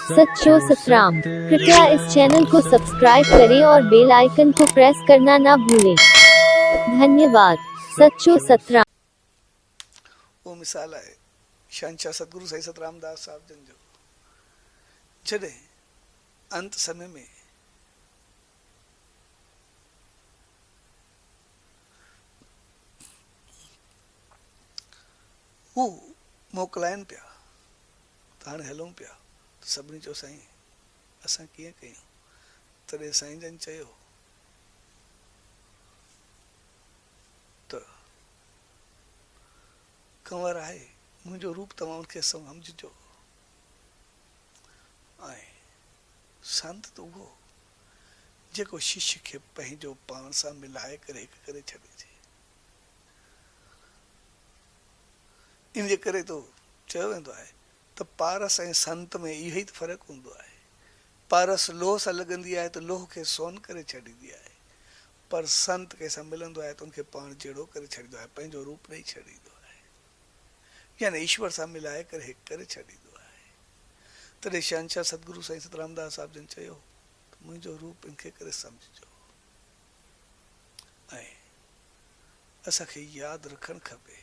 सच्चो सतराम। कृपया इस चैनल को सब्सक्राइब करें और बेल आइकन को प्रेस करना ना भूलें। धन्यवाद। सच्चो सतराम। वो मिसाल है शहंशाह सतगुरु साईं सतराम दास साहब जन जो जॾहिं अंत समय में हू मोकिलाइनि पिया त हाणे हलूं पिया त सभिनी चयो साईं असां कीअं कयूं। तॾहिं साईं जन चयो त कंवर आहे मुंहिंजो रूप तव्हां उनखे सम्झिजो ऐं संत त उहो जेको शिष्य खे पंहिंजो पाण सां मिलाए करे हिकु करे छॾिजे। इन जे करे तो चयो वेंदो आहे त पारस ऐं संत में इहो ई फ़र्क़ु हूंदो आहे। पारस लोह सां लॻंदी आहे त लोह खे सोन करे छॾींदी आहे, पर संत कंहिंसां मिलंदो आहे त उनखे पाण जहिड़ो करे छॾींदो आहे, पंहिंजो रूप ॾेई छॾींदो आहे, यानी ईश्वर सां मिलाए करे हिकु करे छॾींदो आहे। तॾहिं शहंशाह सतगुरु साईं सतराम दास साहिब जन चयो त मुंहिंजो रूप इनखे करे सम्झिजो ऐं असांखे यादि रखणु खपे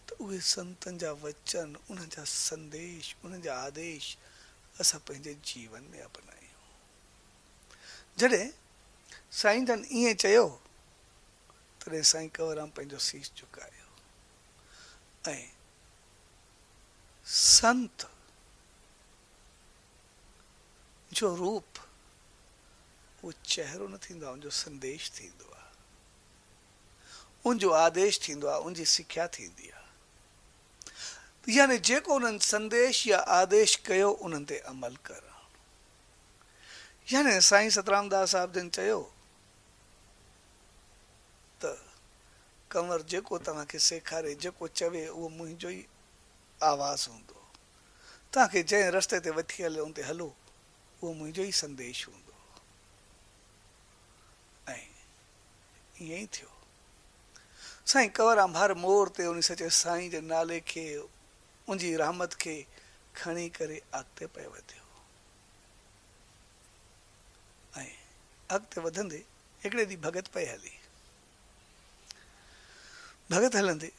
त उहे संतनि जा वचन, उन्हनि जा संदेश, उन्हनि जा आदेश असां पंहिंजे जीवन में अपनायूं। जॾहिं साईं जन ईअं चयो तॾहिं साईं कंवरराम पंहिंजो शीश झुकायो ऐं संत जो रूप वो चेहरो न थींदो आहे, उनजो संदेश थींदो आहे, उनजो आदेश थींदो आहे, उनजी सिख्या थींदी आहे। यानी जेको उन्हनि संदेश या आदेश कयो उन्हनि ते अमल करणु। यानी साईं सतराम दास साहिब जन चयो त कंवर जेको तव्हांखे सेखारे, जेको चवे उहो मुंहिंजो ई आवाज़ हूंदो। तव्हांखे जंहिं रस्ते ते वठी हले उन ते हलो, उहो मुंहिंजो ई संदेश हूंदो। ऐं ईअं ई थियो। साईं कंवरराम हर मोड़ ते उन सचे साईं जे नाले खे, उनजी रहमत खे खणी करे अॻिते पियो वधियो ऐं अॻिते वधंदे हिकिड़े ॾींहुं भगत पई हली। भगत हलंदे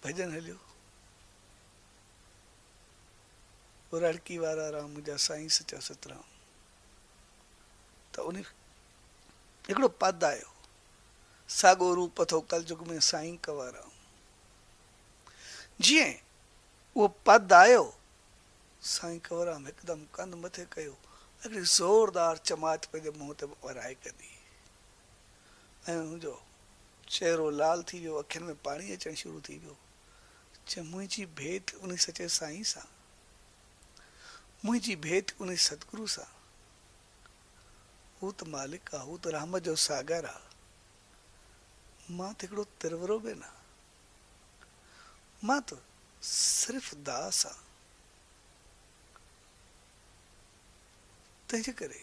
भजन हलियो, रड़की वारा राम मुंहिंजा साईं सचा सतराम। त उन हिकिड़ो पद आयो, साॻो रूप थो कलयुग में साईं कंवरराम। जीअं उहो पद आयो, साईं कंवरराम हिकदमि कंध मथे कयो, हिकिड़ी ज़ोरदार चमाच पंहिंजे मुंहं ते वराए कढी ऐं हुनजो चहिरो लाल थी वियो, अखियुनि में पाणी अचणु शुरू थी वियो। चए मुंहिंजी भेंट उन सचे साईं सां, मुंहिंजी भेंट उन सतगुरु सां, हू त मालिक आहे, हू त रहमत जो सागर आहे, मां त हिकिड़ो तिरवरो बि न, मां त सिर्फ़ु दास आहियां। तंहिंजे करे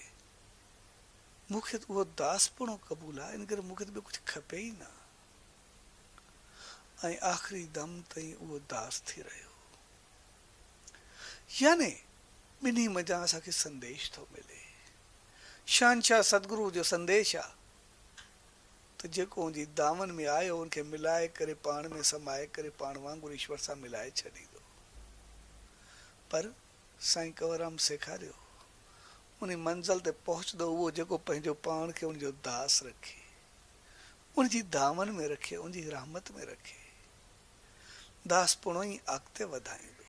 मूंखे उहो दासपणो क़बूल आहे, इन करे मूंखे त ॿियो कुझु खपे ई न। ऐं आख़िरी दम ताईं उहो दास थी रहियो। यानी ॿिन्ही मज़ा असांखे संदेश थो मिले। शहंशाह सतगुरु जो संदेश आहे त जेको उनजी दामन में आयो उनखे मिलाए करे पाण में समाए करे पाण वांगुरु ईश्वर सां मिलाए छॾींदो। पर साईं कंवरराम सेखारियो उन मंज़िल ते पहुचंदो उहो जेको पंहिंजो पाण खे उनजो दास रखे, उनजी दामन में रखे, उनजी रहमत में रखे, दासपणो ई अॻिते वधाईंदो।